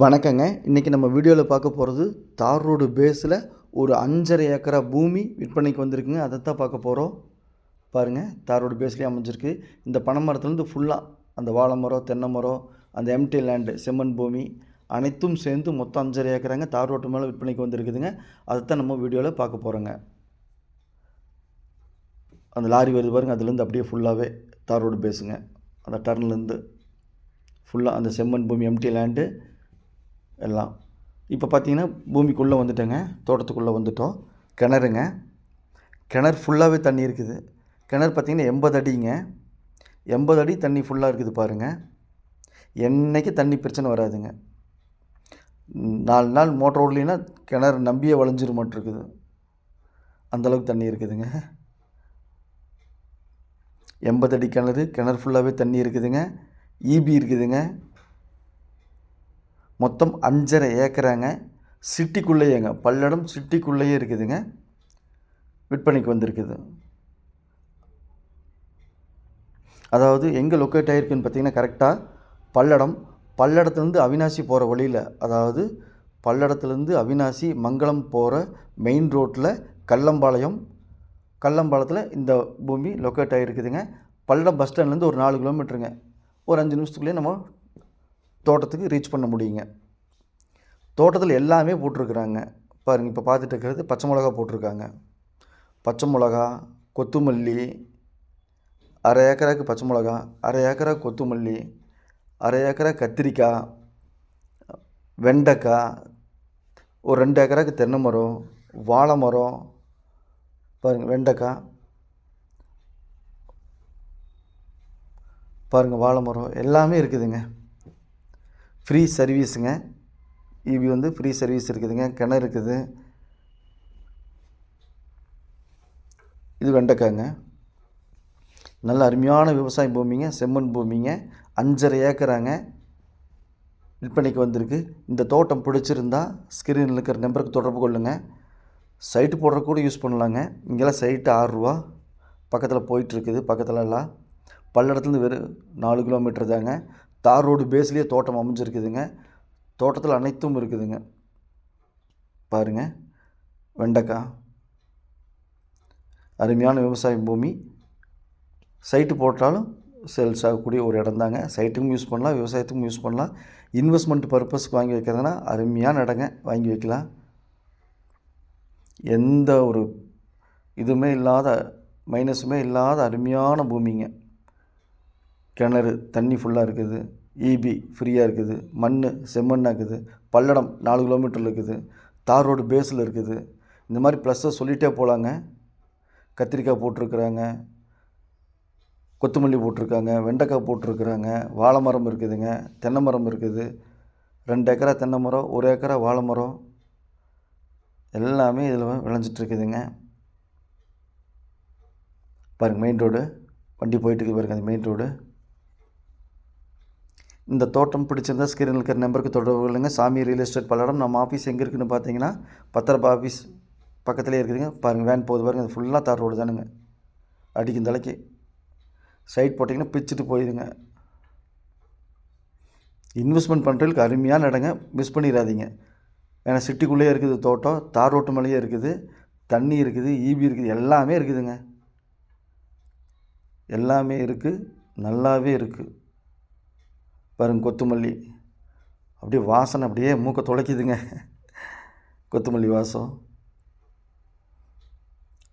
வணக்கங்க. இன்றைக்கி நம்ம வீடியோவில் பார்க்க போகிறது தார் ரோடு பேஸில் ஒரு 5.5 ஏக்கரா பூமி விற்பனைக்கு வந்திருக்குங்க. அதை தான் பார்க்க போகிறோம். பாருங்கள், தார் ரோடு பேஸ்லேயே அமைஞ்சிருக்கு. இந்த பனை மரத்துலேருந்து ஃபுல்லாக அந்த வாழை மரம், தென்னை மரம், அந்த எம்டி லேண்டு, செம்மண் பூமி அனைத்தும் சேர்ந்து மொத்தம் 5.5 ஏக்கராங்க தார் ரோட்டு மேலே விற்பனைக்கு வந்திருக்குதுங்க. அதை தான் நம்ம வீடியோவில் பார்க்க போகிறோங்க. அந்த லாரி வருது பாருங்கள், அதுலேருந்து அப்படியே ஃபுல்லாகவே தார் ரோடு பேஸுங்க. அந்த டர்ன்லேருந்து ஃபுல்லாக அந்த செம்மண் பூமி, எம்டி லேண்டு எல்லாம். இப்போ பார்த்தீங்கன்னா பூமிக்குள்ளே வந்துட்டேங்க, தோட்டத்துக்குள்ளே வந்துட்டோம். கிணறுங்க, கிணறு ஃபுல்லாகவே தண்ணி இருக்குது. கிணறு பார்த்திங்கன்னா 80 அடிங்க, 80 அடி தண்ணி ஃபுல்லாக இருக்குது பாருங்கள். என்றைக்கு தண்ணி பிரச்சனை வராதுங்க. 4 நாள் மோட்டர் ஓடலைன்னா கிணறு நம்பியே வளைஞ்சிருமாட்டிருக்குது, அந்தளவுக்கு தண்ணி இருக்குதுங்க. 80 அடி கிணறு, கிணறு ஃபுல்லாகவே தண்ணி இருக்குதுங்க. ஈபி இருக்குதுங்க. மொத்தம் 5.5 ஏக்கராங்க. சிட்டிக்குள்ளேயேங்க, பல்லடம் சிட்டிக்குள்ளேயே இருக்குதுங்க. விற்பனைக்கு வந்திருக்குது. அதாவது எங்கே லொக்கேட் ஆகிருக்குன்னு பார்த்தீங்கன்னா கரெக்டாக பல்லடத்துலேருந்து அவினாசி போகிற வழியில், அதாவது பல்லடத்துலேருந்து அவினாசி மங்களம் போகிற மெயின் ரோட்டில் கல்லம்பாளையத்தில் இந்த பூமி லொக்கேட் ஆகிருக்குதுங்க. பல்லடம் பஸ் ஸ்டாண்ட்லேருந்து ஒரு 4 கிலோமீட்டருங்க. ஒரு 5 நிமிஷத்துக்குள்ளேயே நம்ம தோட்டத்துக்கு ரீச் பண்ண முடியுங்க. தோட்டத்தில் எல்லாமே போட்டிருக்குறாங்க பாருங்கள். இப்போ பார்த்துட்டு இருக்கிறது பச்சை மிளகா போட்டிருக்காங்க. பச்சை மிளகா, கொத்துமல்லி, 1/2 ஏக்கராக்கு பச்சை மிளகா, 1/2 ஏக்கரா கொத்துமல்லி, 1/2 ஏக்கரா கத்திரிக்காய், வெண்டைக்காய், ஒரு 2 ஏக்கராக்கு தென்னை மரம், வாழை மரம் பாருங்கள். வெண்டைக்காய் பாருங்கள், வாழை மரம் எல்லாமே இருக்குதுங்க. ஃப்ரீ சர்வீஸுங்க. ஈபி வந்து ஃப்ரீ சர்வீஸ் இருக்குதுங்க. கிணறு இருக்குது. இது வெண்டைக்காய்ங்க. நல்ல அருமையான விவசாய பூமிங்க, செம்மண் பூமிங்க. 5.5 ஏக்கராங்க விற்பனைக்கு வந்திருக்கு. இந்த தோட்டம் பிடிச்சிருந்தா ஸ்க்ரீனில் இருக்கிற நம்பருக்கு தொடர்பு கொள்ளுங்கள். சைட்டு போடுற கூட யூஸ் பண்ணலாங்க. இங்கெல்லாம் சைட்டு 6 ரூபா பக்கத்தில் போயிட்டுருக்குது. பக்கத்துலலாம் பல்லடத்துலேருந்து வெறும் 4 கிலோமீட்டர் தாங்க. தார் ரோடு பேஸ்லேயே தோட்டம் அமைஞ்சிருக்குதுங்க. தோட்டத்தில் அனைத்தும் இருக்குதுங்க. பாருங்கள், வெண்டைக்காய் அருமையான விவசாய பூமி. சைட்டு போட்டாலும் சேல்ஸ் ஆகக்கூடிய ஒரு இடம் தாங்க. சைட்டுக்கும் யூஸ் பண்ணலாம், விவசாயத்துக்கும் யூஸ் பண்ணலாம். இன்வெஸ்ட்மெண்ட் பர்பஸ்க்கு வாங்கி வைக்கிறதுனா அருமையான இடங்க, வாங்கி வைக்கலாம். எந்த ஒரு இதுவுமே இல்லாத, மைனஸுமே இல்லாத அருமையான பூமிங்க. கிணறு தண்ணி ஃபுல்லாக இருக்குது. ஈபி ஃப்ரீயாக இருக்குது. மண் செம்மண்ணாக இருக்குது. பல்லடம் 4 கிலோமீட்டரில் இருக்குது. தார் ரோடு பேஸில் இருக்குது. இந்த மாதிரி ப்ளஸ்ஸை சொல்லிகிட்டே போகலாங்க. கத்திரிக்காய் போட்டிருக்குறாங்க, கொத்தமல்லி போட்டிருக்காங்க, வெண்டைக்காய் போட்டிருக்குறாங்க, வாழை மரம் இருக்குதுங்க, தென்னை மரம் இருக்குது. 2 ஏக்கரா தென்னை மரம், 1 ஏக்கரா வாழை மரம் எல்லாமே இதில் விளைஞ்சிட்ருக்குதுங்க. பாருங்கள், மெயின் ரோடு வண்டி போயிட்டுருக்கு பாருங்கள். அது மெயின் ரோடு. இந்த தோட்டம் பிடிச்சிருந்தா ஸ்க்ரீனில் இருக்கிற நம்பருக்கு தொடர்பு கொள்ளுங்கள். சாமி ரியல் எஸ்டேட் பல்லடம். நம்ம ஆஃபீஸ் எங்கே இருக்குதுன்னு பார்த்தீங்கன்னா பத்திரப்பா ஆஃபீஸ் பக்கத்துலேயே இருக்குதுங்க. பாருங்கள், வேன் போகுது பாருங்கள். அது ஃபுல்லாக தார் ரோடு தானுங்க. அடிக்கும் தலைக்கு சைட் போட்டிங்கன்னா பிச்சுட்டு போயிடுங்க. இன்வெஸ்ட்மெண்ட் பண்ணுறதுக்கு அருமையான இடங்க, மிஸ் பண்ணிடாதீங்க. ஏன்னா சிட்டிக்குள்ளேயே இருக்குது தோட்டம், தார் ரோட்டு மேலேயே இருக்குது, தண்ணி இருக்குது, ஈபி இருக்குது, எல்லாமே இருக்குதுங்க. எல்லாமே இருக்குது, நல்லாவே இருக்குது. பாருங்கள், கொத்தமல்லி அப்படியே வாசனை அப்படியே மூக்கை துளைக்குதுங்க. கொத்தமல்லி வாசம்.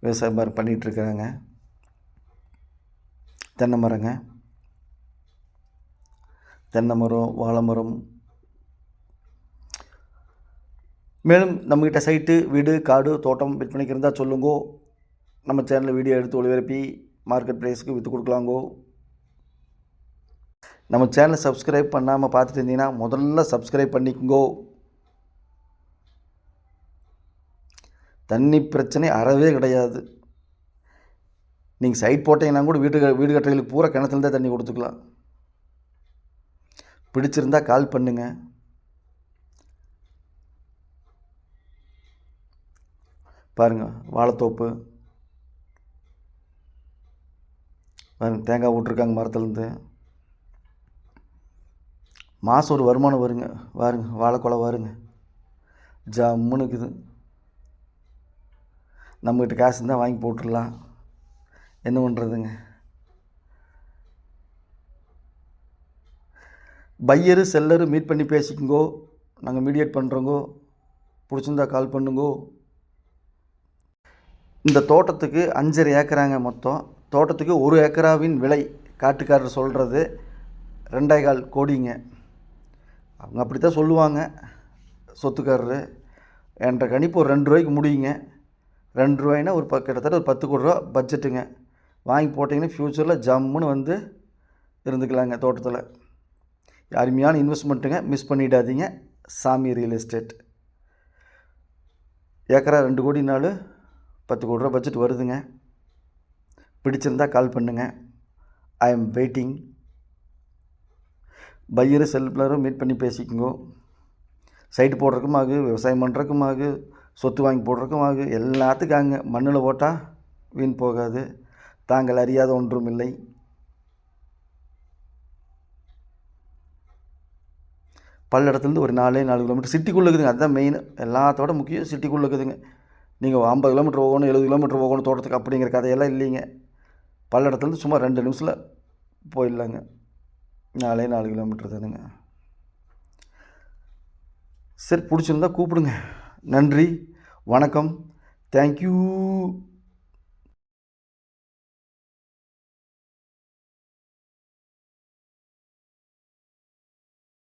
விவசாயம் பாரு பண்ணிகிட்ருக்காங்க. தென்னை மரங்க, தென்னை மரம், வாழை மரம். மேலும் நம்மக்கிட்ட சைட்டு, வீடு, காடு, தோட்டம் விற்பனைக்கு இருந்தால் சொல்லுங்கோ. நம்ம சேனலில் வீடியோ எடுத்து ஒளிபரப்பி மார்க்கெட் ப்ரைஸுக்கு விற்று கொடுக்கலாங்கோ. நம்ம சேனலை சப்ஸ்கிரைப் பண்ணாமல் பார்த்துட்டு இருந்தீங்கன்னா முதல்ல சப்ஸ்கிரைப் பண்ணிக்கோங்கோ. தண்ணி பிரச்சனை அறவே கிடையாது. நீங்கள் சைட் போட்டிங்கன்னா கூட வீடு கட்டுறதுக்கு பூரா கிணத்துலேருந்தே தண்ணி கொடுத்துக்கலாம். பிடிச்சிருந்தா கால் பண்ணுங்கள். பாருங்கள், வாழைத்தோப்பு பாருங்கள். தேங்காய் விட்ருக்காங்க மரத்துலேருந்து. மாதம் ஒரு வருமானம் வருங்க. வாருங்க, வாழைக்குலை வாருங்க, ஜம்முன்னு இருக்குது. நம்மக்கிட்ட காசு இருந்தால் வாங்கி போட்டுடலாம். என்ன பண்ணுறதுங்க? பையரு செல்லரு மீட் பண்ணி பேசிக்குங்கோ. நாங்கள் மீடியேட் பண்ணுறோங்கோ. பிடிச்சிருந்தா கால் பண்ணுங்கோ. இந்த தோட்டத்துக்கு 5.5 ஏக்கராங்க மொத்தம். தோட்டத்துக்கு 1 ஏக்கராவின் விலை காட்டுக்காரர் சொல்கிறது 2.25 கோடிங்க. அவங்க அப்படி தான் சொல்லுவாங்க சொத்துக்காரரு. என்ற கணிப்பு ஒரு 2 ரூபாய்க்கு முடியுங்க. 2 ரூபாய்னா ஒரு கிட்டத்தட்ட ஒரு 10 கோடி ரூபா பட்ஜெட்டுங்க. வாங்கி போட்டிங்கன்னா ஃப்யூச்சரில் ஜம்முன்னு வந்து இருந்துக்கலாங்க தோட்டத்தில். அருமையான இன்வெஸ்ட்மெண்ட்டுங்க, மிஸ் பண்ணிடாதீங்க. சாமி ரியல் எஸ்டேட். ஏக்கரா 2 கோடினாலும் 10 கோடி ரூபா பட்ஜெட் வருதுங்க. பிடிச்சிருந்தால் கால் பண்ணுங்கள். I am waiting. பையரு செல்லரும் மீட் பண்ணி பேசிக்குங்கோ. சைட்டு போடுறதுக்கும் ஆகு, விவசாயம் பண்ணுறதுக்கும் ஆகு, சொத்து வாங்கி போடுறதுக்கும் ஆகு, எல்லாத்துக்காங்க. மண்ணில் போட்டால் வீண் போகாது. தாங்கள் அறியாத ஒன்றும் இல்லை. பல்லடத்துலேருந்து ஒரு 4 கிலோமீட்டர் சிட்டிக்குள்ளே இருக்குதுங்க. அதுதான் மெயின். எல்லாத்தோட முக்கியம் சிட்டிக்குள்ளே இருக்குதுங்க. நீங்கள் 50 கிலோமீட்டர் போகணும், 70 கிலோமீட்டர் போகணும் தோட்டத்துக்கு அப்படிங்கிற கதையெல்லாம் இல்லைங்க. பல்லடத்துலேருந்து சும்மா 2 நிமிஷத்தில் போயிடலாங்க. 4 கிலோமீட்டர் தானுங்க. சரி, பிடிச்சிருந்தா கூப்பிடுங்க. நன்றி, வணக்கம், தேங்க்யூ.